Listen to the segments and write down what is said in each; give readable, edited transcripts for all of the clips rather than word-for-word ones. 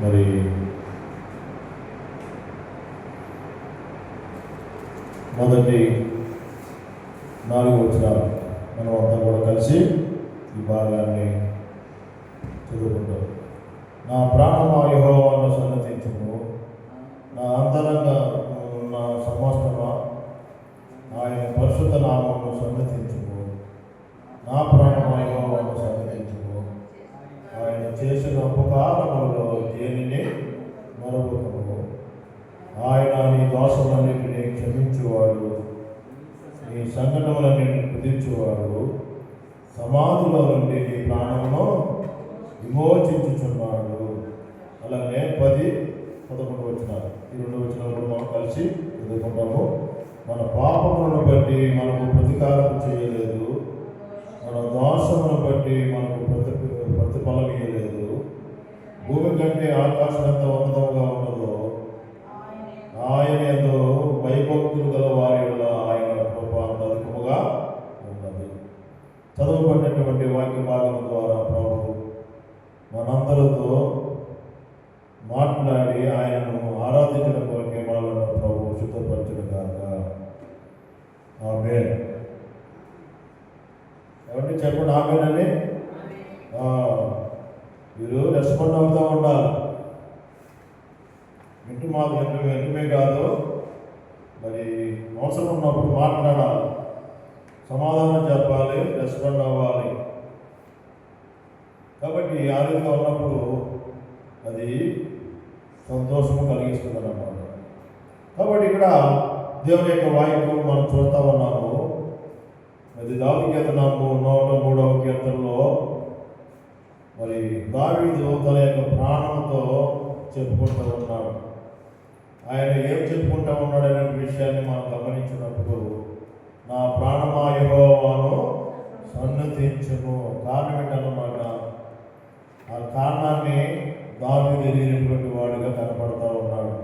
మరి మొదటి 4 వచనాలు మనం అంతా కూడా కలిసి ఈ భాగాన్ని చదువుకుంటాం. నా ప్రాణమా యెహోవాను సన్నతించుము, నా అంతరంగ నా సమస్తమా ఆయన పరిశుద్ధ నామమును సన్నతించుము. నా ప్రాణమా యెహోవాను సన్నతించుము, ఆయన చేసిన ఉపకారములలో దేనిని మరొకము. ఆయన నీ దోషములన్నిటినీ క్షమించువాడు, నీ సంఘటనలన్నింటినీ కుదిర్చువాడు, సమాధిలో నుండి నీ ప్రాణమును విమోచించుచున్నాడు. అలాగే 10, 11 వచనాలు, ఈ 2 వచనాలు కూడా మనం కలిసి చదువుకుంటాము. మన పాపములను బట్టి మనకు ప్రతీకారం చేయలేదు, మన దోషములను బట్టి మనకు ప్రతిఫలం ఇయ్యలేదు. భూమి కంటే ఆకాశం ఎంత ఉన్నతముగా ఉన్నదో ఆయన యందు భయభక్తులు గల వారి వల్ల ఆయన కృప అంత అధికముగా ఉన్నది. చదువుకున్నటువంటి వాక్య భాగం ద్వారా ప్రభు మనందరితో మాట్లాడి ఆయనను ఆరాధించడం కొరకే మనలను ప్రభు సిద్ధపరచడం కాక. ఆమేన్. ఎవరిని చెప్పండి ఆమేన్ అని. మీరు రెస్పాండ్ అవుతూ ఉండాలి. వెంటనే కాదు, మరి అవసరం ఉన్నప్పుడు మాట్లాడాలి, సమాధానం చెప్పాలి, రెస్పాండ్ అవ్వాలి. కాబట్టి ఆ రీతిగా ఉన్నప్పుడు అది సంతోషము కలిగిస్తుంది అన్నమాట. కాబట్టి ఇక్కడ దేవుని యొక్క వాక్యం మనం చూస్తూ ఉన్నాము. అది దావీదు కీర్తనము 103వ కీర్తనలో మరి దావీదు తన యొక్క ప్రాణంతో చెప్పుకుంటూ ఉన్నాడు. ఆయన ఏం చెప్పుకుంటూ ఉన్నాడు అనే విషయాన్ని మనం గమనించినప్పుడు, నా ప్రాణమా యెహోవాను సన్నతించుము. కారణం ఏంటన్నమాట, ఆ కారణాన్ని దావీదు ఎరిగినటువంటి వాడిగా కనపడతా ఉన్నాడు.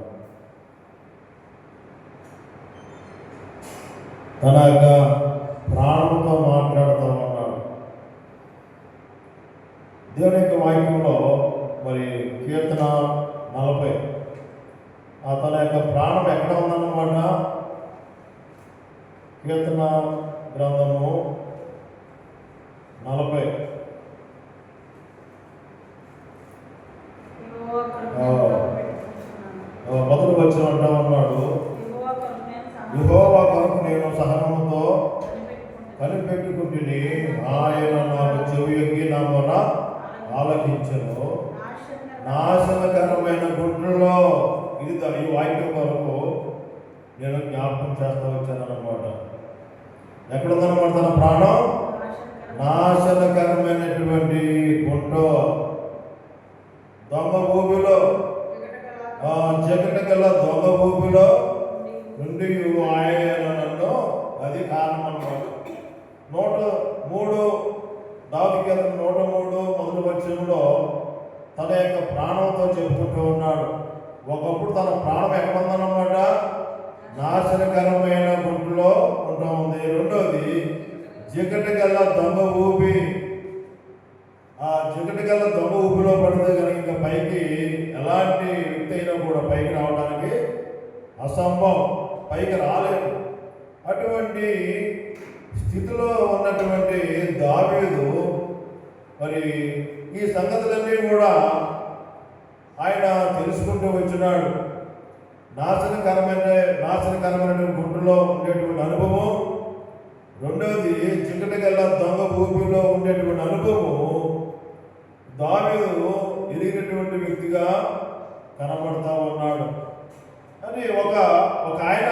తన యొక్క ప్రాణంతో మాట్లాడుతూ ఉన్నాడు. దేవుని యొక్క వాక్యంలో మరి కీర్తన 40 తన యొక్క ప్రాణం ఎక్కడ ఉందన్నమాట. కీర్తన గ్రంథము 40 మొదలు వచ్చిన అంటా ఉన్నాడు, యెహోవా కొరకు నేను సహనముతో కనిపెట్టుకుంటుని, ఆయన నాకు చెవి యొగ్గి నా మొర ఆలకించెను. నాశనకరమైన గుంటలో ఇది ఈ వాక్యం కొరకు నేను జ్ఞాపకం చేస్తూ వచ్చానన్నమాట. ఎక్కడుందన్నమాట తన ప్రాణం? నాశనకరమైనటువంటి గుంట, దొంగ భూమిలో, చీకటి గల దొంగ భూమిలో నుండి ఆయన నన్ను, అది కారణం అన్నమాట. 103 దావీదు కీర్తన 103 మొదటి వచనంలో తన యొక్క ప్రాణంతో చెప్పుకుంటూ ఉన్నాడు. ఒకప్పుడు తన ప్రాణం ఎక్కడుందన్నమాట, నాశనకరమైన గుంటలో ఉంటా ఉంది. రెండోది చీకటి గల దొంగ ఊపి, ఆ చీకటి గల దొంగ ఊపిలో పడితే కనుక ఇంకా పైకి ఎలాంటి వ్యక్తి అయినా కూడా పైకి రావడానికి అసంభవం, పైకి రాలేదు. అటువంటి స్థితిలో ఉన్నటువంటి దావీదు మరి ఈ సంగతులన్నీ కూడా ఆయన తెలుసుకుంటూ వచ్చినాడు. నాశనకరమైన గుంటలో ఉండేటువంటి అనుభవం, రెండవది చీకటి గల దొంగ ఊపిలో ఉండేటువంటి అనుభవం దావీదు ఎదిగినటువంటి వ్యక్తిగా కనబడతా ఉన్నాడు. అని ఒక ఆయన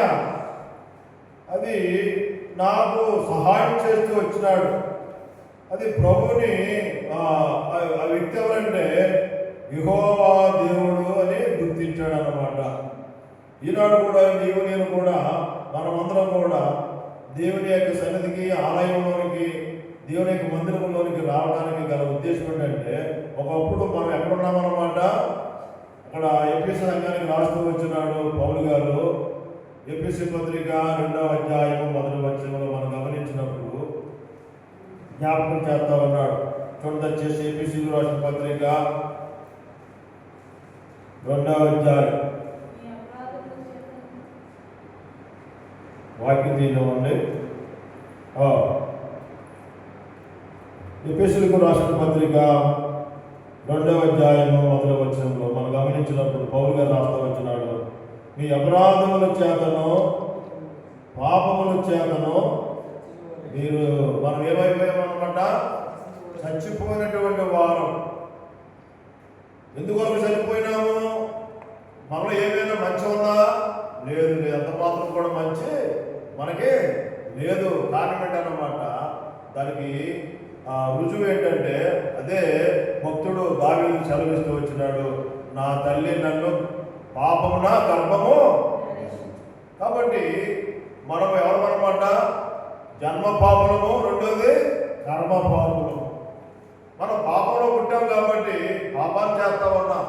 అది నాకు సహాయం చేస్తూ వచ్చినాడు. అది ప్రభుని, ఆ వ్యక్తి ఎవరంటే యెహోవా దేవుడు అని గుర్తించాడు అన్నమాట. ఈనాడు కూడా నీవు నేను కూడా మనమందరం కూడా దేవుని యొక్క సన్నిధికి, ఆలయంలోనికి, దేవుని యొక్క మందిరంలోనికి రావడానికి గల ఉద్దేశం ఏంటంటే, ఒకప్పుడు మనం ఎక్కడున్నామన్నమాట, అక్కడ ఎఫెసీ సంఘానికి రాస్తూ వచ్చినాడు పౌలు గారు. ఎఫెసీ పత్రిక 2వ అధ్యాయం 1వ వచనంలో మనం గమనించినప్పుడు జ్ఞాపకం చేస్తా ఉన్నాడు. చూడదచ్చేసి ఎఫెసీయులకు రాసిన పత్రిక 2వ అధ్యాయం వాక్యం తీయనివ్వండి. ఎఫెసీయులకు రాసిన పత్రిక 2వ అధ్యాయము 1వ వచనంలో మనం గమనించినప్పుడు పౌలు గారు రాస్తూ వచ్చినాడు, మీ అపరాధముల చేతను పాపముల చేతను మనం ఏమైపోయామన్నమాట, చచ్చిపోయినటువంటి వారం. ఎందువరకు చనిపోయినాము? మనలో ఏమైనా మంచి ఉందా? లేదు. ఎంత మాత్రం కూడా మంచి మనకి లేదు. కారణం ఏంటన్నమాట, దానికి రుజువు ఏంటంటే అదే భక్తుడు దావీదు సెలవిస్తూ వచ్చినాడు, నా తల్లి నన్ను పాపమున గర్భము. కాబట్టి మనం ఎవరమన్నమాట, జన్మ పాపము, రెండోది కర్మ పాపము. మనం పాపంలో పుట్టాం కాబట్టి పాపాలు చేస్తా ఉన్నాం.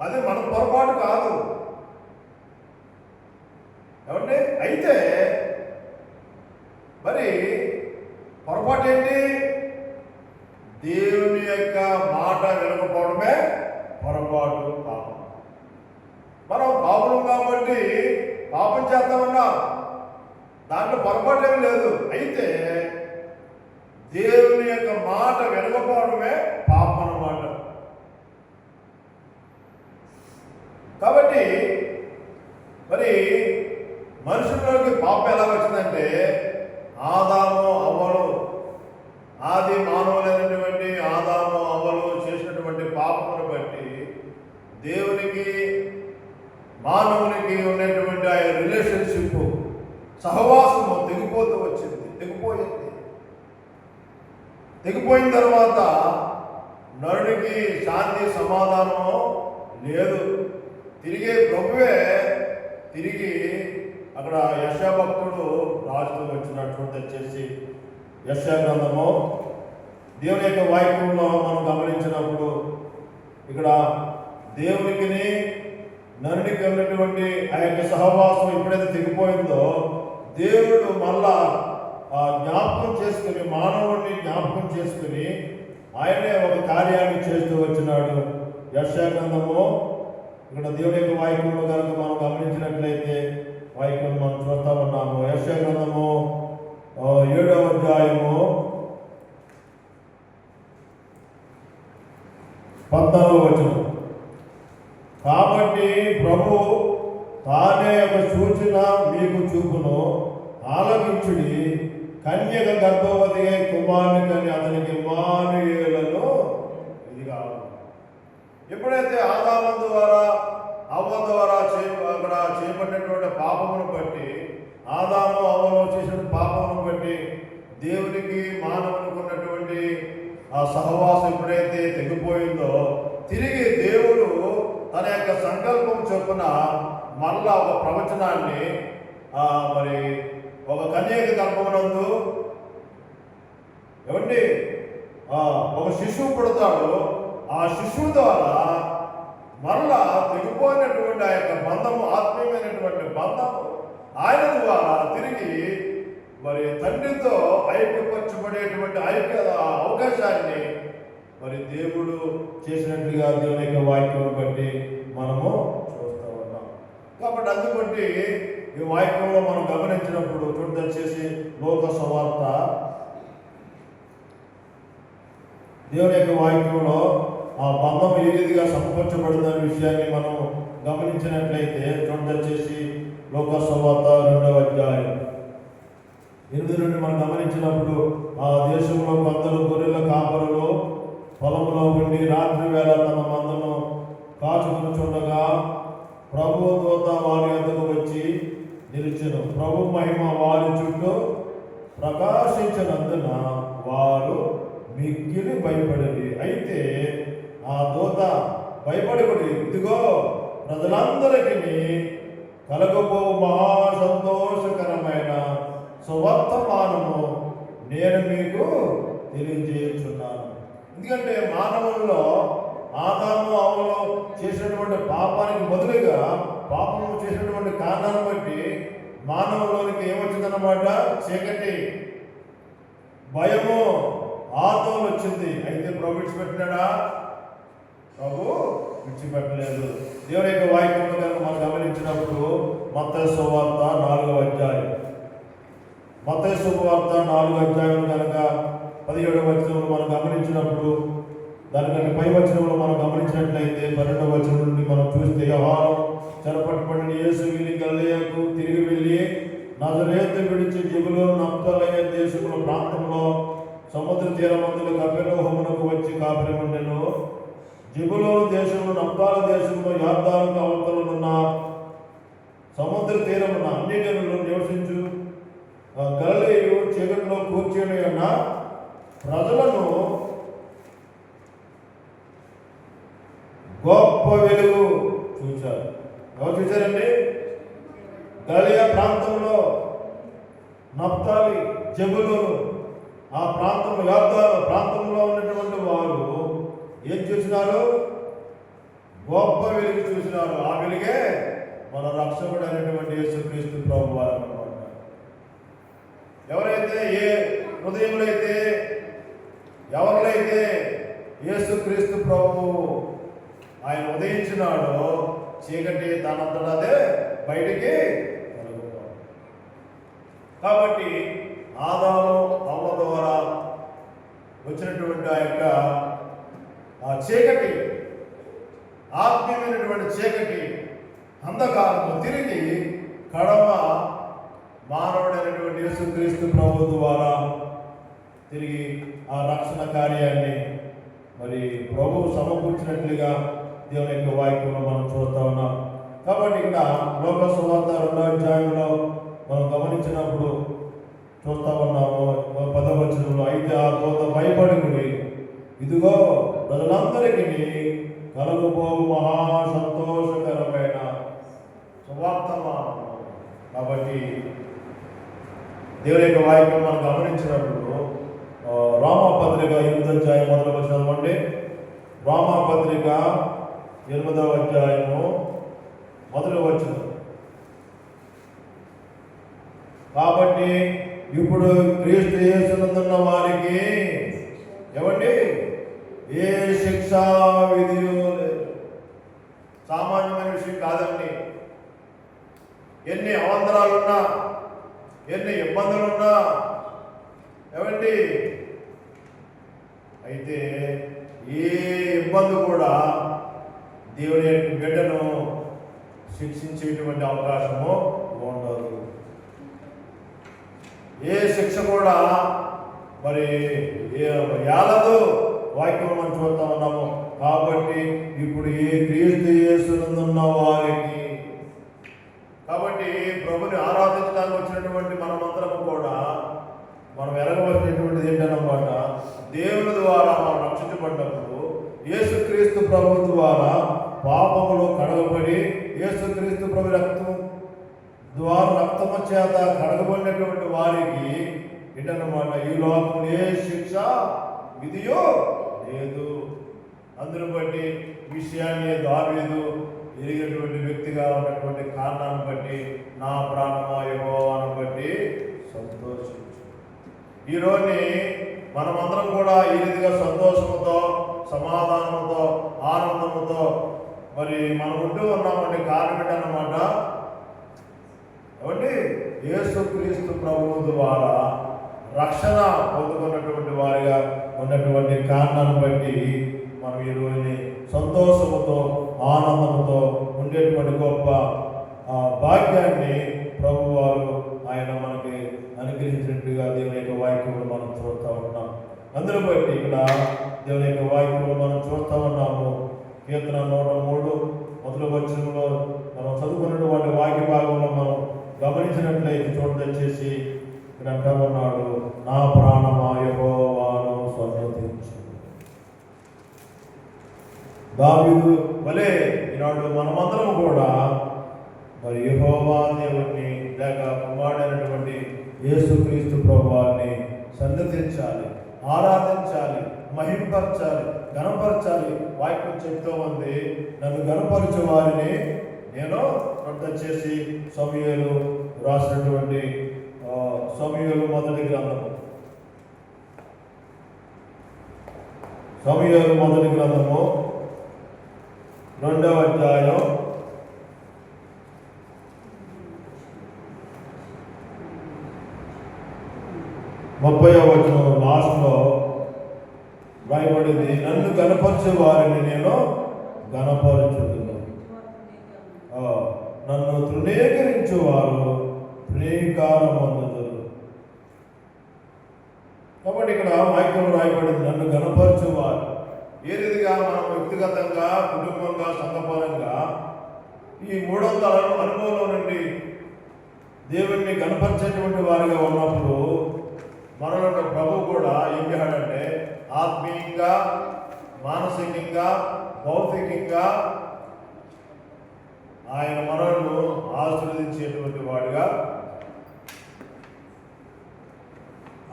అది మన పొరపాటు కాదు. ఏమండి? అయితే మరి పొరపాటు ఏంటి? దేవుని యొక్క మాట వినకపోవడమే పొరపాటు, పాపం. మనం పాపం కాబట్టి పాపం చేస్తా ఉన్నాం, దాంట్లో పొరపాటు ఏమి లేదు. అయితే దేవుని యొక్క మాట వినకపోవడమే పాపం అన్నమాట. కాబట్టి మరి మనుషుల్లోకి పాపం ఎలా వచ్చిందంటే, ఆదాము అవ్వలు, ఆది మానవులైనటువంటి ఆదాము అవ్వలు చేసినటువంటి పాపమును బట్టి దేవునికి మానవునికి ఉన్నటువంటి ఆ రిలేషన్షిప్, సహవాసము తెగిపోయిన తర్వాత నరుడికి శాంతి సమాధానము లేదు. తిరిగి ప్రభువే తిరిగి అక్కడ యెషయా భక్తుడు రాస్తూ వచ్చినటువంటి వచ్చేసి యెషయా గ్రంథము దేవుని యొక్క వాక్యంలో మనం గమనించినప్పుడు ఇక్కడ దేవునికి నరునికి ఉన్నటువంటి ఆ యొక్క సహవాసం ఎప్పుడైతే తెగిపోయిందో దేవుడు మళ్ళా జ్ఞాపకం చేసుకుని, మానవుడిని జ్ఞాపకం చేసుకుని ఆయనే ఒక కార్యాన్ని చేస్తూ వచ్చినాడు. యెషయా గ్రంథము ఇక్కడ దేవుని యొక్క వాక్యంలో కనుక మనం గమనించినట్లయితే వాక్యం మనం చూస్తా ఉన్నాము. యెషయా గ్రంథము 7వ అధ్యాయము 14వ వచనం. కాబట్టి ప్రభు తానే ఒక సూచన మీకు చూపును, ఆలకించుడి, కన్యక గర్భవతి కుమారుని కని అతనికి ఇమ్మానుయేలును ఇది కావాలి. ఎప్పుడైతే ఆదాము ద్వారా అవ్వ ద్వారా అక్కడ చేపట్టినటువంటి పాపమును బట్టి, ఆదాము అవ్వలో చేసిన పాపమును బట్టి దేవునికి మానవునికి ఉన్నటువంటి ఆ సహవాసం ఎప్పుడైతే తెగిపోయిందో తిరిగి దేవుడు తన యొక్క సంకల్పం చొప్పున మళ్ళా ఒక ప్రవచనాన్ని మరి ఒక కన్యక గర్భమునందు ఏమండి ఒక శిశువు పుడతాడు. ఆ శిశువు ద్వారా మరలా తెగిపోయినటువంటి ఆ యొక్క బంధము, ఆత్మీయమైనటువంటి బంధము ఆయన ద్వారా తిరిగి మరి తండ్రితో ఐక్యపరచబడేటువంటి అవకాశాన్ని మరి దేవుడు చేసినట్లుగా దేవుని యొక్క వాక్యం బట్టి మనము చూస్తూ ఉన్నాం. కాబట్టి అందుబట్టి ఈ వాక్యంలో మనం గమనించినప్పుడు చూడదచ్చేసి లోక సువార్త దేవుని యొక్క వాక్యంలో ఆ బంధం ఏ రీతిగా సమకూర్చబడుతున్న విషయాన్ని మనం గమనించినట్లయితే చూడదచ్చేసి లోక సువార్త 2వ అధ్యాయం 8 నుండి మనం గమనించినప్పుడు, ఆ దేశంలో కొందరు గొర్రెల కాపరులు పొలంలో ఉండి రాత్రి వేళ తమ మందను కాచుకుని చూడగా ప్రభు దూత వారి వద్దకు వచ్చి నిలిచెను. ప్రభు మహిమ వారి చుట్టూ ప్రకాశించినందున వారు మిక్కిలి భయపడి, అయితే ఆ దూత భయపడకుడి, ఇదిగో ప్రజలందరికీ కలగబో మహా సంతోషకరమైన సువర్తమానము నేను మీకు తెలియజేయుచున్నాను. ఎందుకంటే మానవుల్లో ఆదాము అవ్వలు చేసినటువంటి పాపానికి బదులుగా పాపము చేసినటువంటి కారణాన్ని బట్టి మానవులోనికి ఏమొచ్చిందన్నమాట, చీకటి, భయము, ఆందోళన వచ్చింది. అయితే ప్రభు విడిచిపెట్టినాడా? ప్రభు విడిచిపెట్టలేదు. దేవుని యొక్క వాక్యం కనుక మనం గమనించినప్పుడు మత్తయి సువార్త 4వ అధ్యాయం, మత్తయి సువార్త 4వ అధ్యాయం కనుక 17వ వచనంలో మనం గమనించినప్పుడు, దానికంటే పై వచనంలో మనం గమనించినట్లయితే 12వ వచనం నుండి మనం చూస్తే, యోహాను చెరపట్టబడిన యేసు వెళ్ళి గలిలయకు తిరిగి వెళ్ళి నజరేతు విడిచి జెబూలూను నఫ్తాలి దేశముల ప్రాంతంలో సముద్ర తీరమందుల కపెర్నహూమునకు వచ్చి కాపురి ఉండెను. జెబూలూను దేశంలో నఫ్తాలి దేశంలో యొర్దానుకు అవతలనున్న సముద్ర తీరమున అన్ని జనులు నివసించు గలిలయు చీకటిలో కూర్చొని ఉన్న ప్రజలను గొప్ప వెలుగు చూశారు. ఎవరు చూశారండి? గలిలయ ప్రాంతంలో నఫ్తాలి, జెబూలూను ఆ ప్రాంతంలో, యొర్దాను ప్రాంతంలో ఉన్నటువంటి వారు ఏం చూసినారు? గొప్ప వెలుగు చూసినారు. ఆ వెలుగే మన రక్షకుడు అయినటువంటి యేసుక్రీస్తు ప్రభువారు అన్నమాట. ఎవరైతే ఏ హృదయంలో అయితే ఎవరినైతే యేసుక్రీస్తు ప్రభు ఆయన ఉదయించినాడో చీకటి దానంతటా అదే బయటికి కలుగుతాడు. కాబట్టి ఆదాము అవ్వ ద్వారా వచ్చినటువంటి ఆ యొక్క చీకటి, ఆత్మీయమైనటువంటి చీకటి అంధకారము తిరిగి కడమ మానవుడైనటువంటి యేసుక్రీస్తు ప్రభు ద్వారా తిరిగి ఆ రక్షణ కార్యాన్ని మరి ప్రభువు సమకూర్చినట్లుగా దేవుని యొక్క వాక్యంలో మనం చూస్తూ ఉన్నాం. కాబట్టి ఇక్కడ లోక సువార్త 2వ అధ్యాయంలో మనం గమనించినప్పుడు చూస్తూ ఉన్నాము 10వ వచనంలో, అయితే ఆ దూత భయపడుకుని ఇదిగో ప్రజలందరికీ కలుగుబోవు మహా సంతోషకరమైన సువార్తమానం. కాబట్టి దేవుని యొక్క వాక్యం మనం గమనించినప్పుడు రోమాపత్రిక 8వ అధ్యాయం 1వ వచనం అండి. రోమాపత్రిక 8వ అధ్యాయము 1వ వచనం. కాబట్టి ఇప్పుడు క్రీస్తు యేసునందున్న వారికి ఏమండి ఏ శిక్షా విధియు లేదు. సామాన్యమైన విషయం కాదండి. ఎన్ని అవంతరాలున్నా, ఎన్ని ఇబ్బందులున్నా ఏమండి, అయితే ఏ ఇబ్బంది కూడా దేవుని యొక్క బిడ్డను శిక్షించేటువంటి అవకాశము ఉండదు. ఏ శిక్ష కూడా మరి ఏలదు. వాక్యం మనం చూస్తూ ఉన్నాము. కాబట్టి ఇప్పుడు ఏ క్రీస్తు యేసునందున్న వారికి, కాబట్టి ప్రభుని ఆరాధించడానికి వచ్చినటువంటి మనమందరము కూడా మనం ఎరగవలసినటువంటిది ఏంటన్నమాట, దేవుని ద్వారా మనం రక్షించబడినప్పుడు యేసుక్రీస్తు ప్రభు ద్వారా పాపములు కడగబడి యేసుక్రీస్తు ప్రభు రక్తం ద్వారా రక్తము చేత కడగబడినటువంటి వారికి ఏంటన్నమాట, ఈ లోకంలో ఏ శిక్ష విధియో లేదు. అందును బట్టి విషయాన్ని దావీదు ఎరిగినటువంటి వ్యక్తిగా ఉన్నటువంటి కారణాన్ని బట్టి నా ప్రాణమా యెహోవాను బట్టి సంతోషించు. ఈరోజు మనమందరం కూడా ఈ రీతిగా సంతోషముతో, సమాధానంతో, ఆనందముతో మరి మనం ఉంటూ ఉన్నామంటే కారణం ఏంటన్నమాట, ఏమండి యేసుక్రీస్తు ప్రభువు ద్వారా రక్షణ పొందుకున్నటువంటి వారిగా ఉన్నటువంటి కారణాన్ని బట్టి మనం ఈ రోజుని సంతోషముతో, ఆనందంతో ఉండేటువంటి గొప్ప భాగ్యాన్ని ప్రభు వారు ఆయన మనకి అనుగ్రహించినట్టుగా దేవుని యొక్క వాక్యంలో మనం చూస్తూ ఉన్నాం. అందులో బట్టి ఇక్కడ దేవుని యొక్క వాక్యంలో మనం చూస్తూ ఉన్నాము. కీర్తన 103 మొదటి వచనంలో మనం చదువుకున్నటువంటి వాక్య భాగంలో మనం గమనించినట్లయితే చూడదచ్చేసి ఇక్కడ అంటూ ఉన్నాడు, నా ప్రాణమా యెహోవాను సన్నతించు. దావీదు వలె ఈనాడు మనమందరం కూడా మరి యెహోవా దేవుణ్ణి లేక కుమారుడైనటువంటి యేసుక్రీస్తు ప్రభువాన్ని సన్నతించాలి, ఆరాధించాలి, మహింపరచాలి, గణపరచాలి. వాక్యం చెప్తూ ఉంది, నన్ను గణపరచు వారిని నేను చేసి సమూయేలు రాసినటువంటి సమూయేలు మొదటి గ్రంథము, సమూయేలు మొదటి గ్రంథము 2వ అధ్యాయం 30వ వచనం లాస్ట్లో రాయబడింది, నన్ను గణపరిచే వారిని నేను గణపరచుతున్నాను, నన్ను తృణీకరించువారు తృణీకారం పొందుతారు. కాబట్టి ఇక్కడ వాక్యంలో రాయబడింది నన్ను గణపరచువారు. ఏ రీతిగా మనం వ్యక్తిగతంగా, కుటుంబంగా, సంఘపరంగా ఈ 300 అనుభవంలో నుండి దేవుణ్ణి గణపరిచేటువంటి వారిగా ఉన్నప్పుడు మనలో ప్రభు కూడా ఏం చేశాడంటే ఆత్మీయంగా, మానసికంగా, భౌతికంగా ఆయన మనలను ఆశీర్వదించేటువంటి వాడిగా,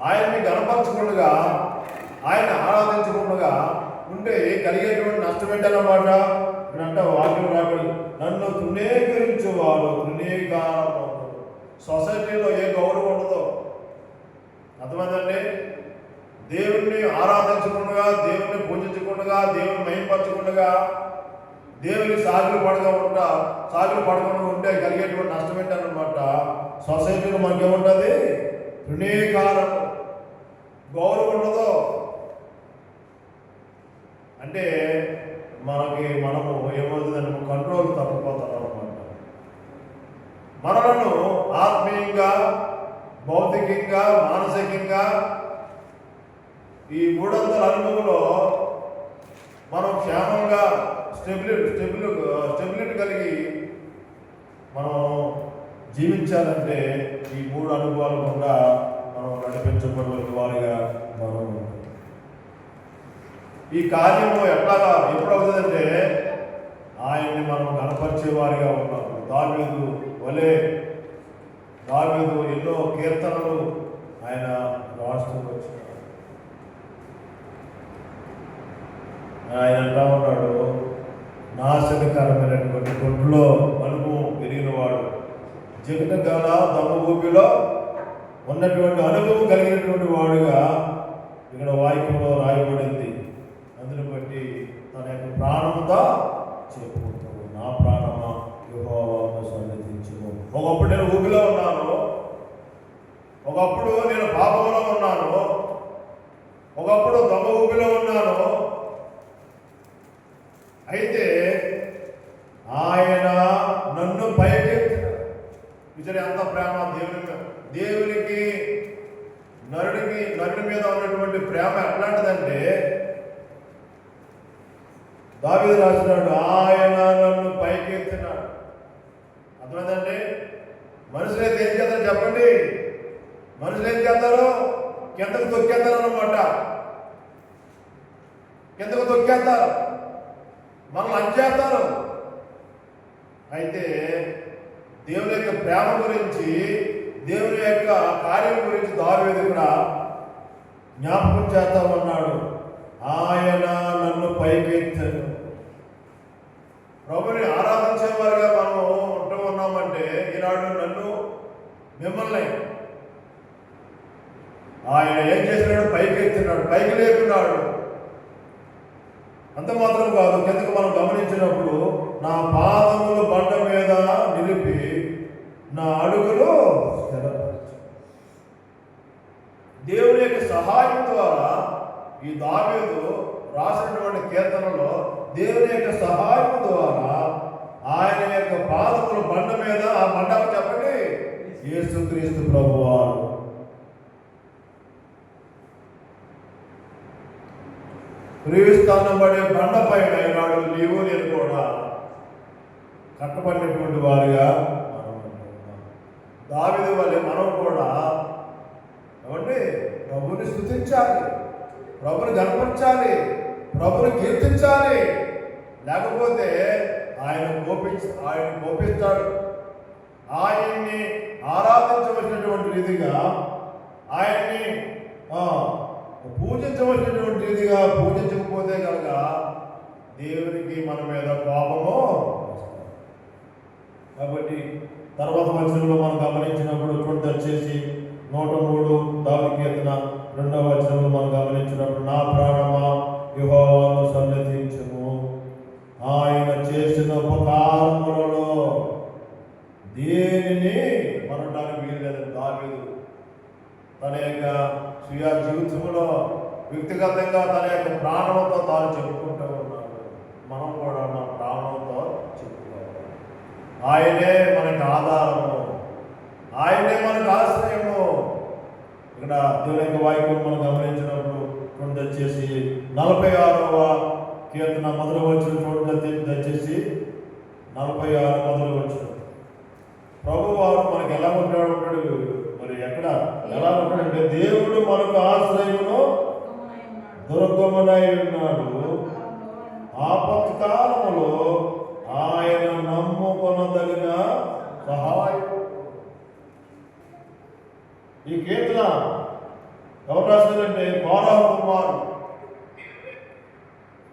ఆయన్ని గణపరచకుండా, ఆయన ఆరాధించకుండా ఉంటే కలిగేటువంటి నష్టం ఏంటన్నమాట. ఇక్కడంటే వాక్యం రాబడి నన్ను తృణీకరించేవాడు తృణీకారం. సొసైటీలో ఏ గౌరవం ఉండదో అర్థమైందండి. దేవుణ్ణి ఆరాధించకుండా, దేవుణ్ణి పూజించకుండా, దేవుని మహింపరచకుండా, దేవుని సాగులు పడకుండా ఉంటే కలిగేటువంటి నష్టం ఏంటన్నమాట. సొసైటీలో మనకేముంటుంది, తృణీకారం, గౌరవం ఉండదు. అంటే మనము ఏమవుతుందంటే కంట్రోల్ తప్పిపోతాం అన్నమాట. మనలను ఆత్మీయంగా, భౌతికంగా, మానసికంగా ఈ 300 అనుభవంలో మనం క్షేమంగా స్టెబిలిటీ కలిగి మనం జీవించాలంటే ఈ 3 అనుభవాలు కూడా మనం నడిపించబడిన వారిగా మనం ఈ కార్యము ఎప్పుడవుతుందంటే ఆయన్ని మనం కనపరిచే వారిగా ఉన్నాము. దావీదు ఎన్నో కీర్తనలు ఆయన రాస్తూ వచ్చినాడు. ఆయన అంటా ఉన్నాడు, నాశనకరమైనటువంటి గొడ్డులో అనుభవం పెరిగినవాడు, జగటగాల దమ్ము ఊపిలో ఉన్నటువంటి అనుభవం కలిగినటువంటి వాడుగా ఇక్కడ వాక్యంలో రాయబడింది. అందుని బట్టి తన యొక్క ప్రాణంతో చెప్పుకుంటాడు, నా ప్రాణమా యెహోవాను సన్నిధించుము. ఒకప్పుడు నేను ఊపిలో ఉన్నాను, ఒకప్పుడు నేను పాపంలో ఉన్నాను, ఒకప్పుడు దొంగ ఊపిలో ఉన్నాను. అయితే ఆయన నన్ను పైకెత్తిన విజయ ఎంత ప్రేమ దేవునికి నరుడి మీద ఉన్నటువంటి ప్రేమ ఎట్లాంటిదంటే దావీదు రాసినాడు, ఆయన నన్ను పైకెత్తినాడు. అర్థమైందండి. మనుషులైతే ఏం చేస్తారు చెప్పండి? మనుషులు ఏం చేస్తారు? కిందకు తొక్కేస్తారు అన్నమాట. కిందకు తొక్కేస్తారు, మనల్ని అంచేస్తారు. అయితే దేవుని యొక్క ప్రేమ గురించి, దేవుని యొక్క కార్యం గురించి దావీదు కూడా జ్ఞాపకం చేస్తామన్నాడు. ఆయన నన్ను పైకెత్తాడు. ప్రభుని ఆరాధించేవారుగా మనం ఉన్నామంటే ఈనాడు నన్ను మిమ్మల్ని ఆయన ఏం చేసినాడు? పైకెత్తినాడు, పైకి లేకున్నాడు. అంత మాత్రం కాదు, కిందకు మనం గమనించినప్పుడు నా పాదములు బండ మీద నిలిపి నా అడుగులు స్థిరపరచు. దేవుని యొక్క సహాయం ద్వారా ఈ దావీదు రాసినటువంటి కీర్తనలో దేవుని యొక్క సహాయం ద్వారా ఆయన యొక్క పాదములు బండ మీద, ఆ బండకు చెప్పండి యేసుక్రీస్తు ప్రభువారు. ప్రియస్థానబడే బండ పైన ఈనాడు నీవు నేను కూడా కట్టబడినటువంటి వారిగా మనం ఉంటున్నాం. దావీదు వలె మనం కూడా ఏమంటే ప్రభుని స్తుతించాలి, ప్రభుని గణపరచాలి, ప్రభుని కీర్తించాలి. లేకపోతే ఆయన కోపిస్తాడు. ఆయన్ని ఆరాధించవలసినటువంటి రీతిగా, ఆయన్ని పూజించవలసినటువంటి రీతిగా పూజించకపోతే కనుక దేవునికి మన మీద కోపము. కాబట్టి తర్వాత వచనంలో మనం గమనించినప్పుడు చూడండి, వచ్చేసి 103 దావీదు కీర్తన 2వ వచనంలో మనం గమనించినప్పుడు నా ప్రాణమా యెహోవాను సన్నిధించుము, ఆయన చేసిన ఉపకారములలో దేనిని మనటానికి వీల్లేదు. దావీదు తన యొక్క స్వీయ జీవితంలో వ్యక్తిగతంగా తన యొక్క ప్రాణంతో తాను చెప్పుకుంటూ ఉన్నాడు. మనం కూడా మన ప్రాణంతో చెప్పుకోవాలి. ఆయనే మనకి ఆధారము, ఆయనే మనకు ఆశ్రయము. ఇక్కడ దేవుని యొక్క వాక్యం మనం గమనించినప్పుడు చూడండి, దయచేసి 46వ కీర్తన మొదలు వచ్చిన చూడండి, దయచేసి 46 మొదలు వచ్చిన ప్రభువారు మనకి ఎలా ఉంటాడు, మరి ఎక్కడ ఎలా ఉంటాడంటే, దేవుడు మనకు ఆశ్రయమును దుర్గమునై ఉన్నాడు, ఆపత్కాలములో ఆయన నమ్ముకొనదగిన సహాయం. ఈ కీర్తన ఎవరు రాశారంటే కోరాహు కుమారుడు.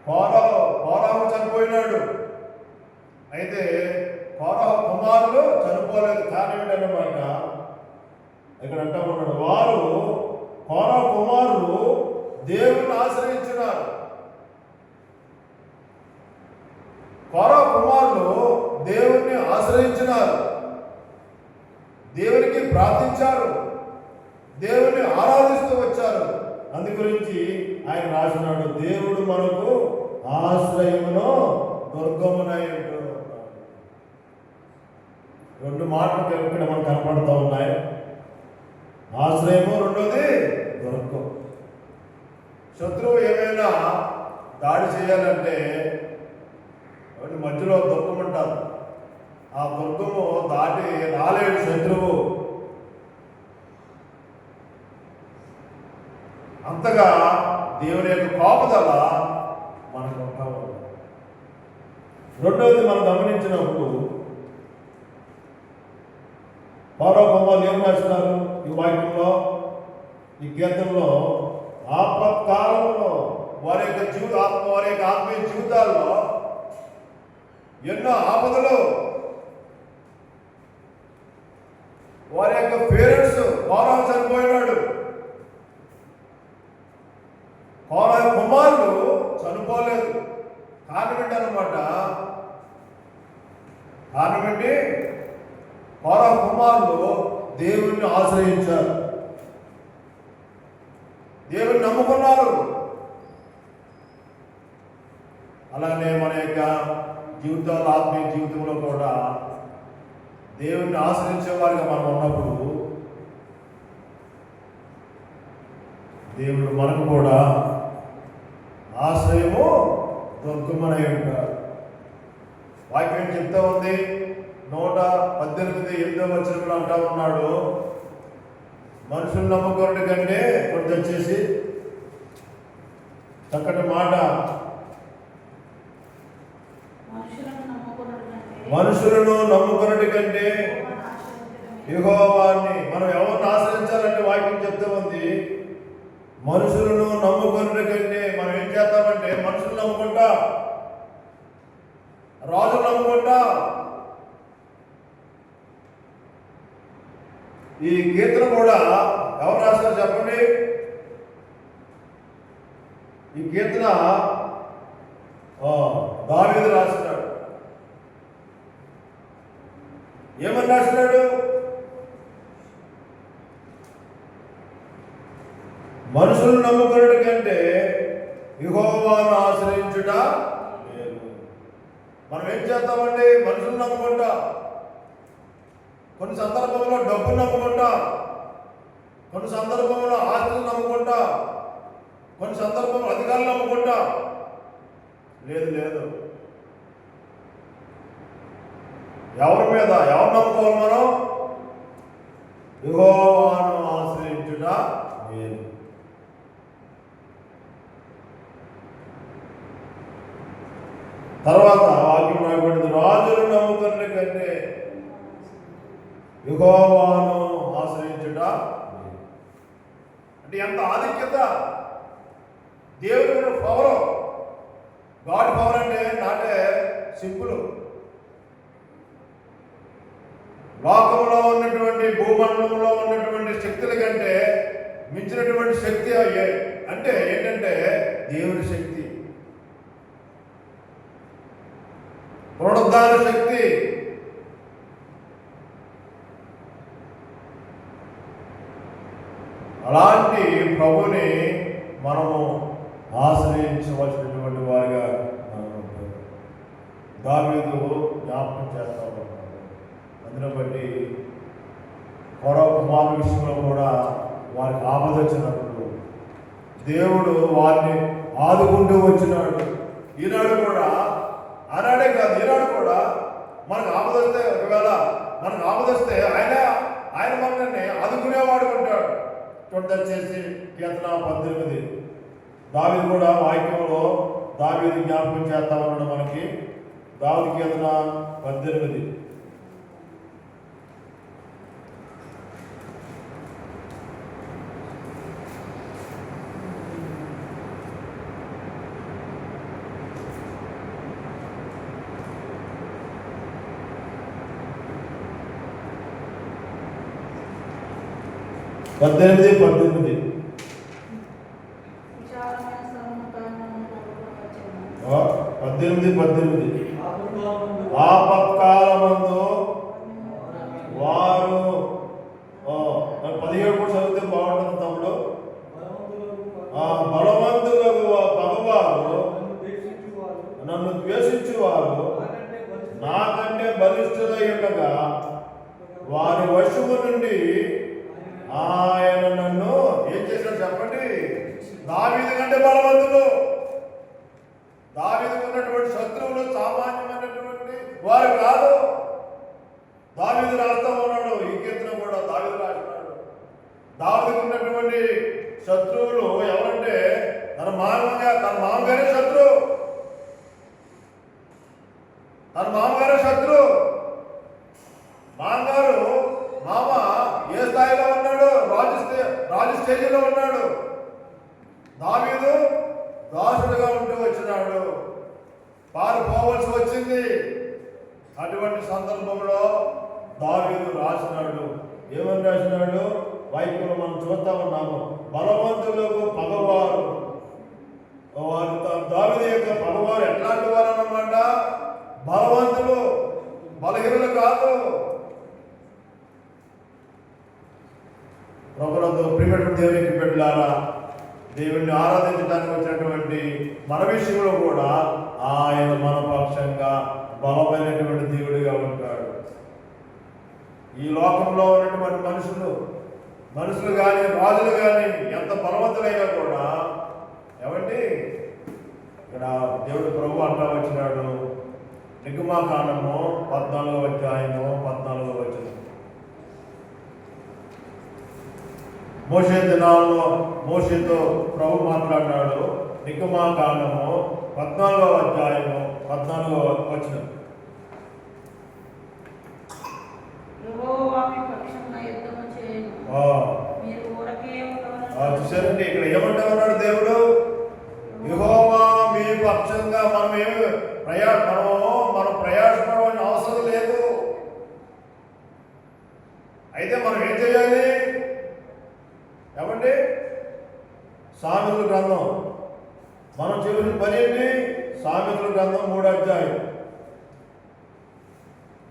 కోరాహు చనిపోయినాడు, అయితే కోరాహు కుమారులు చనిపోలేదు. కారణం ఏంటన్నమాట ఇక్కడ అంటా ఉన్నాడు, వారు కోరాహు కుమారులు దేవుని ఆశ్రయించినారు. కోరాహు కుమారులు దేవుణ్ణి ఆశ్రయించినారు, దేవునికి ప్రార్థించారు, దేవుని ఆరాధిస్తూ వచ్చారు. అందు గురించి ఆయన రాసినాడు, దేవుడు మనకు ఆశ్రయమును దుర్గమునై ఉంటాడు. రెండు మాటలు ఇక్కడ మనకు కనపడుతూ ఉన్నాయి, ఆశ్రయము, రెండోది దుర్గం. శత్రువు ఏమైనా దాడి చేయాలంటే మధ్యలో దుర్గం ఉంటారు. ఆ దుర్గము దాటి రాలేడు శత్రువు. అంతగా దేవుని యొక్క కాపుదల మనకు ఉంటా ఉంది. రెండవది మనం గమనించినప్పుడు పౌరవమ్మాలు ఏం రాస్తున్నారు ఈ వాక్యంలో, ఈ కీర్తనలో, ఆపత్కాలంలో వారి యొక్క ఆత్మీయ జీవితాల్లో ఎన్నో ఆపదలు, వారి యొక్క పేరెంట్స్ కోరాహు చనిపోయినాడు, కోరాహు కుమారులు చనిపోలేదు. కారణం ఏంటి అన్నమాట, కారణం ఏంటి, కోరాహు కుమారులు దేవుణ్ణి ఆశ్రయించారు, దేవుని నమ్ముకున్నారు. అలానే మన యొక్క జీవితాలు, ఆత్మీయ జీవితంలో కూడా దేవుణ్ణి ఆశ్రయించే వారిగా మనం ఉన్నప్పుడు దేవుడు మనకు కూడా ఆశ్రయము దుర్గమునై ఉంటాడు. వాక్యం చెప్తా ఉంది, 118 అంటా ఉన్నాడు, మనుషులు నమ్ముకోవడం కంటే కొంచెం వచ్చేసి చక్కటి మాట, మనుషులను నమ్ముకున్నటి కంటే యెహోవాని. మనం ఎవరిని ఆశ్రయించాలంటే వాక్యం చెప్తా ఉంది, మనుషులను నమ్ముకున్నటి కంటే మనం ఏం చేస్తామంటే మనుషులు నమ్ముకుంటా, రాజులు నమ్ముకుంటా. ఈ కీర్తన కూడా ఎవరు రాస్తారు చెప్పండి? ఈ కీర్తన దావీదు రాసినాడు. ఏమని రాసినాడు? మనుషులు నమ్ముకున్నటి కంటే యెహోవాను ఆశ్రయించుట మేలు. మనం ఏం చేస్తామండి? మనుషులు నమ్ముకుంటా, కొన్ని సందర్భంలో డబ్బులు నమ్ముకుంటా, కొన్ని సందర్భంలో ఆస్తులు నమ్ముకుంటా, కొన్ని సందర్భంలో అధికారులు నమ్ముకుంటా. లేదు, ఎవరి మీద ఎవరు నమ్ముకోవాలి మనం? యెహోవాను ఆశ్రయించుట మేలు. తర్వాత వాక్యం రాయబడింది, రాజులు నమ్ముకున్న కంటే యెహోవాను ఆశ్రయించుట. అంటే ఎంత ఆధిక్యత! దేవుడి పవర్, గాడ్ పవర్ అంటే నాటే సింపుల్. లోకంలో ఉన్నటువంటి, భూమండలంలో ఉన్నటువంటి శక్తుల కంటే మించినటువంటి శక్తి అంటే ఏంటంటే దేవుడి శక్తి. పునరుద్ధాన శక్తి. అలాంటి ప్రభుని మనము ఆశ్రయించవలసినటువంటి వారిగా దావీదు జ్ఞాపకం చేస్తూ ఉన్నాడు. అందుని బట్టి మరో కుమారు విషయంలో కూడా వారికి ఆపద వచ్చినప్పుడు దేవుడు వారిని ఆదుకుంటూ వచ్చినాడు. ఈనాడు కూడా, ఆనాడే కాదు, ఈనాడు కూడా మనకు ఆపద వస్తే, ఒకవేళ మనకు ఆపద వస్తే ఆయన మనల్ని ఆదుకునేవాడు ఉంటాడు. దయచేసి కీర్తన 18 దావీదు కూడా వాక్యంలో దావీదు జ్ఞాపకం చేస్తా ఉన్నాడు మనకి. దావీదు కీర్తన 18. పద్దెనిమిది 18 ఆపత్కాలమందు వారు 17 కూడా చదివితే బాగుంటుంది తమ్ముడు. బలవంతులకు పగవారు నన్ను ద్వేషించువారు నాకంటే బలిష్ఠులై ఉండగా వారి వశము నుండి ఆయన నన్ను ఏం చేశాడు చెప్పండి? దావీదు కంటే బలవంతులు. దావీదుకు ఉన్నటువంటి శత్రువులు సామాన్యమైనటువంటి వారు కాదు. దావీదు రాస్తా ఉన్నాడు, ఈ కీర్తన కూడా దావీదు రాసినాడు. దావీదుకు ఉన్నటువంటి శత్రువులు ఎవరంటే తన మామగారే శత్రువు. తన మామగారే శత్రువు. మామ ఏ స్థాయిలో ఉన్నాడు? రాజు స్టేజీలో ఉన్నాడు. దావీదు దాసుడుగా ఉంటూ వచ్చినాడు, పారిపోవలసి వచ్చింది. అటువంటి సందర్భంలో దావీదు రాసినాడు. ఏమని రాసినాడు? వాక్యంలో మనం చూస్తా ఉన్నాము. బలవంతులకు పగవారు. వారు దావీదు యొక్క పగవారు ఎట్లాంటి వారు అన్నమాట? బలవంతులు, బలహీనులు కాదు. ప్రభువుతో ప్రియమైన దేవునికి బిడ్డలారా, దేవుణ్ణి ఆరాధించడానికి వచ్చినటువంటి మన విషయంలో కూడా ఆయన మన పక్షంగా బలమైనటువంటి దేవుడిగా ఉంటాడు. ఈ లోకంలో ఉన్నటువంటి మనుషులు కానీ రాజులు కానీ ఎంత బలవంతులైనా కూడా ఏమండి, ఇక్కడ దేవుడు ప్రభు అంటా వచ్చినాడు. నిర్గమాకాండము 14వ అధ్యాయము 14వ వచనం. మోషే దినాల్లో మోషేతో ప్రభు మాట్లాడినాడు. నిర్గమాకాండము 14వ అధ్యాయము 14వ వచనం. చూసారండి, ఇక్కడ ఏమంటా ఉన్నాడు దేవుడు? యెహోవా మీ పక్షంగా. మనం ప్రయాసపడవలసిన అవసరం లేదు. అయితే మనం ఏం చేయాలి? ఏమండి, సామెతల గ్రంథం మనం చేసిన పని ఏంటి? సామెతల గ్రంథం 3వ అధ్యాయం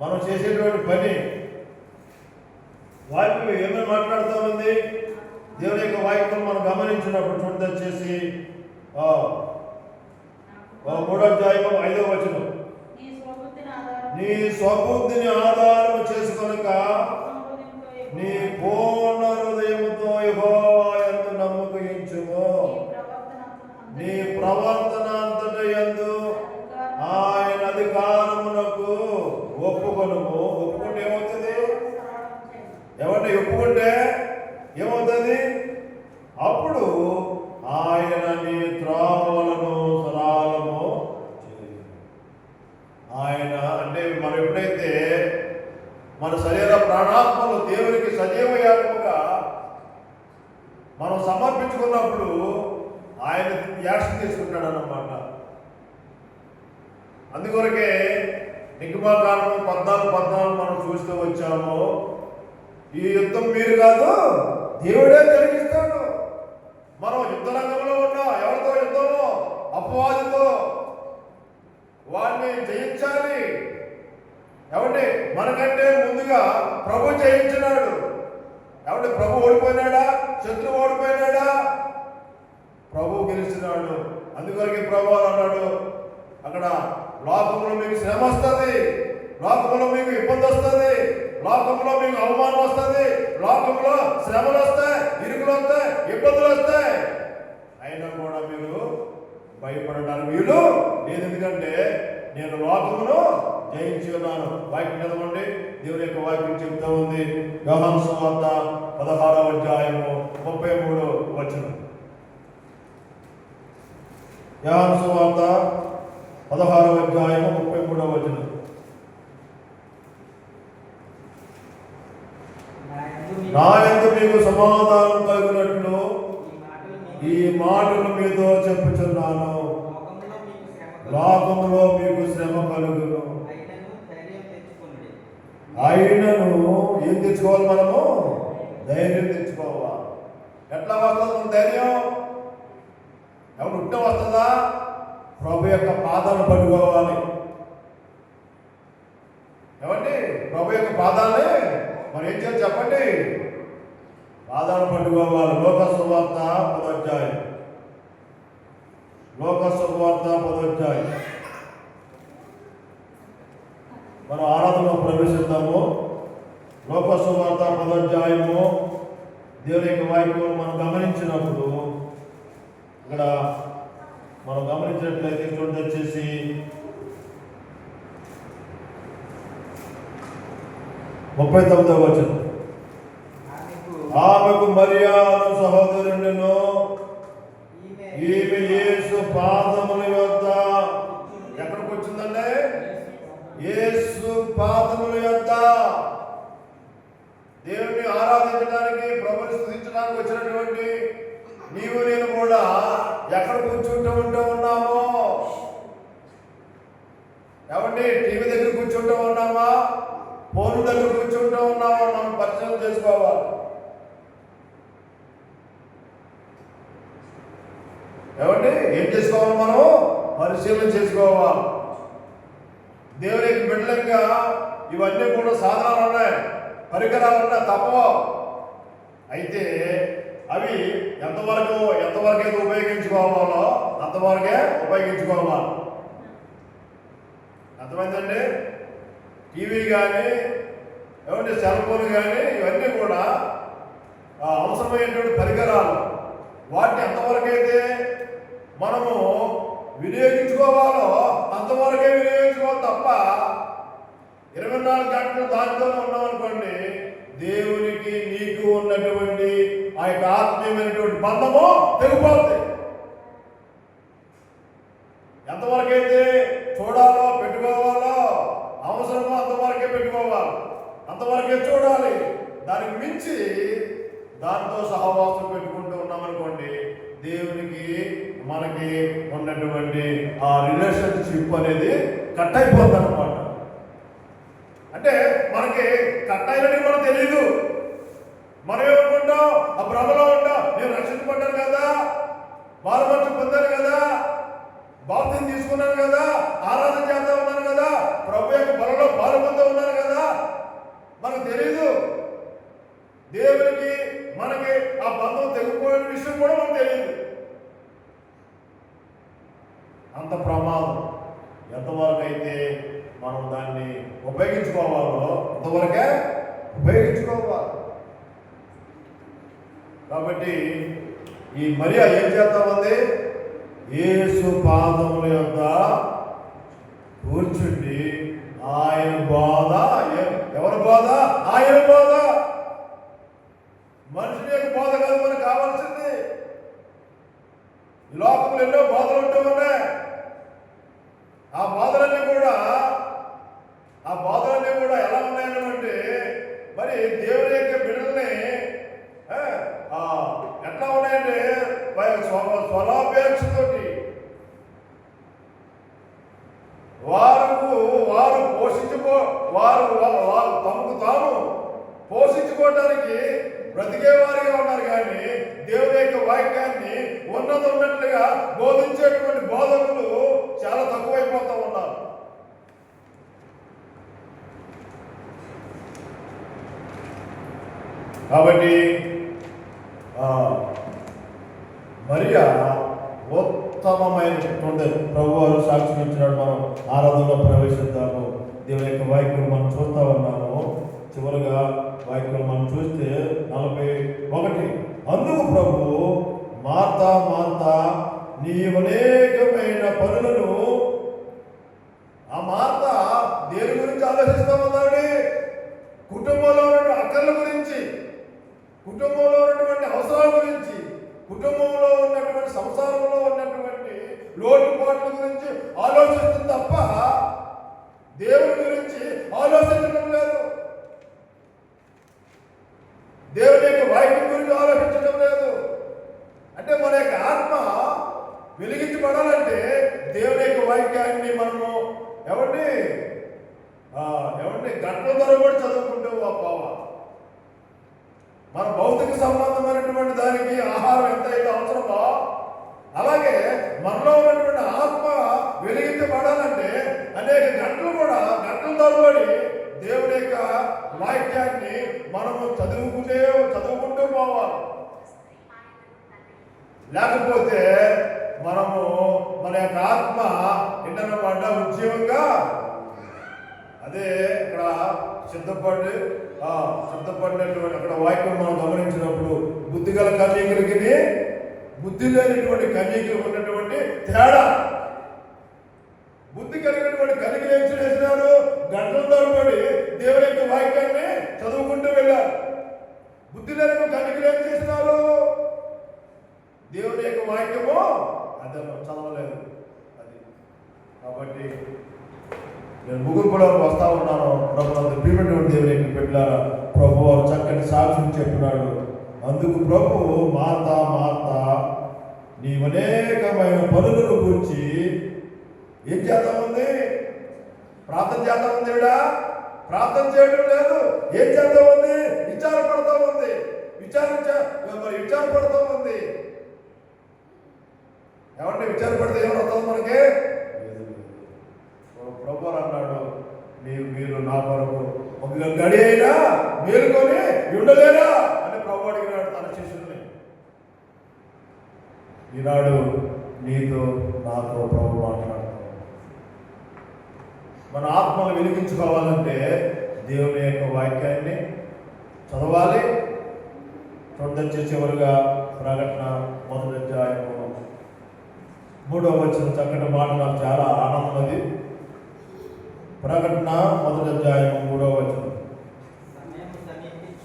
మనం చేసేటువంటి పని. వాక్యం ఏమేమి మాట్లాడుతూ ఉంది? దేవుని యొక్క వాక్యం మనం గమనించినప్పుడు చూడొచ్చేసి 3వ అధ్యాయం 5వ వచనం. నీ స్వబుద్ధిని ఆధారం చేసుకొనక నీ పూర్ణ హృదయముతో యెహోవా యందు నమ్మకయించుము. నీ ప్రవర్తన అంతటి యందు ఆయన అధికారమునకు ఒప్పుకొనుము. ఒప్పుకుంటే ఏమవుతుంది? ఎవరిని ఒప్పుకుంటే ఏమవుతుంది? అప్పుడు ఆయన నీ త్రోవలను సరళము చేయు. ఆయన అంటే మనం ఎప్పుడైతే మన శరీర ప్రాణాత్మలు దేవునికి సజీవ యాగముగా మనం సమర్పించుకున్నప్పుడు ఆయన యాక్షన్ తీసుకుంటాడు అన్నమాట. అందుకొరకే నిర్గమాకాండం 14 మనం చూస్తూ వచ్చాము. ఈ యుద్ధం మీరు కాదు, దేవుడే జరిగిస్తాడు. మనం యుద్ధ రంగంలో ఉన్నా ఎవరితో యుద్ధమో? అపవాదితో. వాడిని పాపాన్ని జయించాలి. ఏమంటే మనకంటే ముందుగా ప్రభు జయించినాడు. ఏమంటే ప్రభు ఓడిపోయినాడా? శత్రువు ఓడిపోయినాడా? ప్రభు గెలిచినాడు. అందుకొరకు ప్రభు అన్నాడు అక్కడ, లోకంలో మీకు శ్రమ వస్తుంది, లోకంలో మీకు ఇబ్బంది వస్తుంది, లోకంలో మీకు అవమానం వస్తుంది, లోకంలో శ్రమలు వస్తాయి, ఇరుకులు వస్తాయి, ఇబ్బందులు వస్తాయి. అయినా కూడా మీరు భయపడడానికి వీలు లేదు. ఎందుకంటే నేను లోకమును జయించి ఉన్నాను. వాక్యం చదవండి. దేవుని యొక్క వాక్యం చెబుతూ ఉంది. యోహాను సువార్త 16వ అధ్యాయము 33వ వచనం. యోహాను సువార్త 16వ అధ్యాయము 33వ వచనం. నా యందు మీకు సమాధానం కలుగునట్లు ఈ మాటలు మీతో చెప్పుచున్నాను. లోకములో మీకు శ్రమ కలుగును, అయినను ఏం తెచ్చుకోవాలి? మనము ధైర్యం తెచ్చుకోవాలి. ఎట్లా వస్తుంది మన ధైర్యం? ఎవరు ఉంటే వస్తుందా? ప్రభు యొక్క పాదాలను పట్టుకోవాలి. ఏమండి? ప్రభు యొక్క పాదాలే మరి ఏం చేయాలి చెప్పండి? పాదాలు పట్టుకోవాలి. లోక సువార్త 10వ అధ్యాయం. లోక సువార్త 10వ అధ్యాయం. మనం ఆరాధనలో ప్రవేశిద్దాము. లోక సువార్త 10వ అధ్యాయము. దేవుని యొక్క వాక్యం మనం గమనించినప్పుడు ఇక్కడ మనం గమనించినట్లయితే చూడండి, వచ్చేసి 39వ వచనం. ఆమెకు మరియా అను సహోదరులను ఈమె యేసు పాదముల యొద్ద ఎక్కడికి వచ్చిందండి? యేసు పాదముల యొద్ద దేవుని ఆరాధించడానికి, ప్రభుని స్తుతించడానికి వచ్చినటువంటి నీవు నేను కూడా ఎక్కడ కూర్చుంటూ ఉన్నామో? ఏమండి? టీవీ దగ్గర కూర్చుంటూ ఉన్నామా? ఫోన్ దగ్గర కూర్చుంటూ ఉన్నామా? మనం పరిశీలన చేసుకోవాలి. ఏమండి? ఏం చేసుకోవాలి? మనం పరిశీలన చేసుకోవాలి. దేవుని బిడ్డలంగా ఇవన్నీ కూడా సాధనాలు ఉన్నాయి, పరికరాలు ఉన్నాయి, తప్పవు. అయితే అవి ఎంతవరకు అయితే ఉపయోగించుకోవాలో అంతవరకే ఉపయోగించుకోవాలి. అర్థమైందండి? టీవీ కానీ, ఏమంటే సెల్ ఫోన్ కానీ, ఇవన్నీ కూడా అవసరమైనటువంటి పరికరాలు. వాటిని ఎంతవరకైతే మనము వినియోగించుకోవాలో అంతవరకే వినియోగించుకోవాలి తప్ప 24 గంటలు దానితోనే ఉన్నామనుకోండి, దేవునికి నీకు ఉన్నటువంటి ఆ యొక్క ఆత్మీయమైనటువంటి బంధము తెగిపోతుంది. ఎంతవరకైతే చూడాలో, పెట్టుకోవాలో, అవసరమో అంతవరకే పెట్టుకోవాలి, అంతవరకే చూడాలి. దానికి మించి దాంతో సహవాసం పెట్టుకుంటూ ఉన్నామనుకోండి, దేవునికి మనకి ఉన్నటువంటి ఆ రిలేషన్షిప్ అనేది కట్ అయిపోతుంది అన్నమాట. అంటే మనకి కట్ అయినది మనకు తెలియదు. మనం ఏమనుకుంటాం? ఆ భ్రమలో ఉంటాం. నేను రక్షించబడ్డాను కదా, బాలపరచు పొందాను కదా, బాప్తిజం తీసుకున్నాను కదా, ఆరాధన చేస్తా ఉన్నాను కదా, ప్రభు యొక్క బలలో పాల్పొందుతూ ఉన్నాను కదా. మనకు తెలీదు. దేవునికి మనకి ఆ బంధం తెగిపోయిన విషయం కూడా మనకు తెలియదు. అంత ప్రమాదం. ఎంతవరకు అయితే మనం దాన్ని ఉపయోగించుకోవాలో అంతవరకే ఉపయోగించుకోవాలి. కాబట్టి ఈ మరియా ఏం చేస్తామంది? యేసు పాదముల యొద్ద కూర్చుండి ఆయన బోధ, ఎవరి బోధ? ఆయన బోధ. మనుషుని యొక్క బోధ కాదు మనకు కావాల్సింది. ఈ లోకంలో ఎన్నో బోధలు ఉంటూ ఉన్నాయి. ఆ బోధలన్నీ కూడా ఎలా ఉన్నాయంటే, మరి దేవుని యొక్క బిడ్డల్ని ఎట్లా ఉన్నాయంటే స్వలాపేక్షతోటి వారు తమకు తాము పోషించుకోవడానికి బ్రతికేవారిగా ఉన్నారు. కానీ దేవుని యొక్క వాక్యాన్ని ఉన్నట్లుగా బోధించేటువంటి బోధకులు చాలా తక్కువైపోతూ ఉన్నారు. కాబట్టి మరియా ఉత్తమమైనటువంటి ప్రభు వారు సాక్ష్యం ఇచ్చినాడు. మనం ఆరాధనలో ప్రవేశిద్దాము. దేవుని యొక్క వాక్యం మనం చూస్తూ ఉన్నాము. చివరిగా వాక్యం మనం చూస్తే 41. అందుకు ప్రభు, మార్తా మార్తా, నీవు అనేకమైన పనులను. ఆ మార్త దేని గురించి ఆలోచిస్తా ఉన్నాడు? కుటుంబంలో ఉన్న అక్కర్ల గురించి, కుటుంబంలో ఉన్నటువంటి అవసరాల గురించి, కుటుంబంలో ఉన్నటువంటి సంసారంలో ఉన్నటువంటి లోటుపాట్ల గురించి ఆలోచిస్తుంది తప్ప దేవుని గురించి ఆలోచించడం లేదు. దేవుని యొక్క వాక్యం గురించి ఆలోచించడం లేదు. అంటే మన యొక్క ఆత్మ వెలిగించబడాలంటే దేవుని యొక్క వాక్యాన్ని మనము ఎవరిని గంటల తరబడి చదువుకుంటూ పోవాలి. మన భౌతిక సంబంధమైనటువంటి దానికి ఆహారం ఎంతైతే అవసరమో అలాగే మనలో ఉన్నటువంటి ఆత్మ వెలిగించబడాలంటే అనేక గంటలు గంటల తరబడి దేవుని యొక్క వాక్యాన్ని మనము చదువుకుంటూ పోవాలి. లేకపోతే మనము మన యొక్క ఆత్మ ఎండనమాట ఉద్యోగంగా అదే ఇక్కడ సిద్ధపడినటువంటి అక్కడ వాక్యం మనం గమనించినప్పుడు బుద్ధి గల కన్యకులకి బుద్ధి లేనటువంటి కన్యకులు ఉన్నటువంటి తేడా. బుద్ధి కలిగినటువంటి కన్యకులు ఏం చేసినారు? గంటల తరబడి దేవుని యొక్క వాక్యాన్ని చదువుకుంటూ వెళ్ళారు. బుద్ధి లేని కన్యకులు ఏం చేసినారు? దేవుని యొక్క వాక్యము అతను చదవలేదు. అది కాబట్టి నేను ముగింపులో వస్తా ఉన్నాను. ప్రియమైనటువంటి దేవుని యొక్క బిడ్డలారా, ప్రభు వారు చక్కని సాక్ష్యం చెప్పినాడు. అందుకు ప్రభు, మార్తా మార్తా, నీవు అనేకమైన పనులను గురించి ఏం చేద్దాం ఉంది? ప్రార్థన చేద్దాం ఉంది. ప్రార్థన చేయడం లేదు. ఏం చేద్దాం ఉంది? విచారపడతా ఉంది. విచారపడతా ఉంది. ఎవరిని విచారపడితే ఏమని వస్తుంది మనకి? ప్రభు అన్నాడు, మీరు నా కొరకు ఒక గడి అయినా మేలుకొని ఉండలేరా అని ప్రభు అడిగినాడు తన శిష్యుల్ని. ఈనాడు నీతో నాతో ప్రభు మాట్లాడుతున్నాడు. మన ఆత్మను వెలిగించుకోవాలంటే దేవుని యొక్క వాక్యాన్ని చదవాలి. చూడొచ్చే చివరిగా ప్రకటన 1వ అధ్యాయము 3వ వచనం చక్కటి మాట నాకు చాలా ఆనందమది. ప్రకటన 1వ అధ్యాయము 3వ వచనం.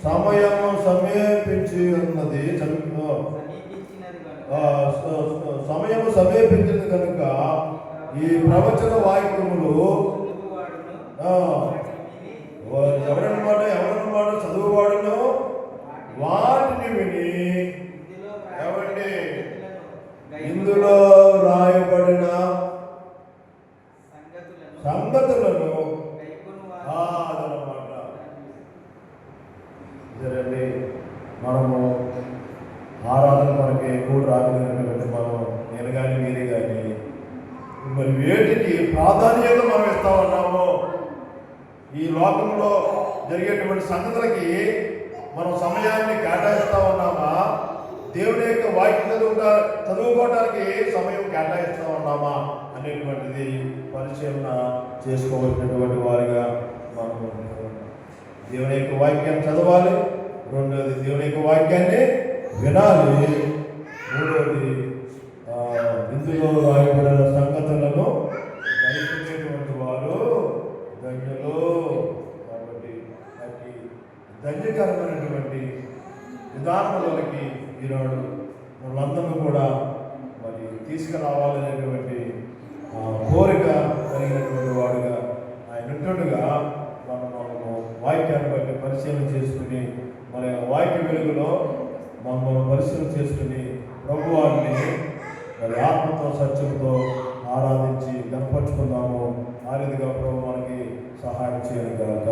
సమయము సమీపించి ఉన్నది, సమయము సమీపించింది కనుక ఈ ప్రవచన వాక్యములు ఎవరన్నమాట చదువువాడును వాటిని విని ఎవరిని ఇందులో రాయబడిన సంగతులను అదనమాట. సరే, మనము ఆరాధన మనకి ఎక్కువ రాగలిగినటువంటి నేను కానీ మీరు కానీ మరి వేటికి ప్రాధాన్యత మనం ఇస్తా ఉన్నాము? ఈ లోకంలో జరిగేటువంటి సంగతులకి మనం సమయాన్ని కేటాయిస్తా ఉన్నామా? దేవుని యొక్క వాక్యం చదువుకోవడానికి సమయం కేటాయిస్తా ఉన్నామా అనేటువంటిది పరిశీలన చేసుకోవాల్సినటువంటి వారిగా మనము దేవుని యొక్క వాక్యాన్ని చదవాలి. రెండోది దేవుని యొక్క వాక్యాన్ని వినాలి. మూడోది ఇందులో రాయబడిన సంగతులను గ్రహించేటువంటి వారు ధన్యులు. కాబట్టి అతి ధన్యకరమైనటువంటి విధానంలోకి ఈనాడు వాళ్ళందరూ కూడా మరి తీసుకురావాలనేటువంటి కోరిక కలిగినటువంటి వాడుగా ఆయన ఉంటుండగా మనము వాక్యాన్ని బట్టి పరిశీలన చేసుకుని మన వాక్య వెలుగులో మనం పరిశీలన చేసుకుని ప్రభువారిని మరి ఆత్మతో సత్యంతో ఆరాధించి కనపరుచుకున్నాము. ఆ రీతిగా ప్రభు మనకి సహాయం చేయను కనుక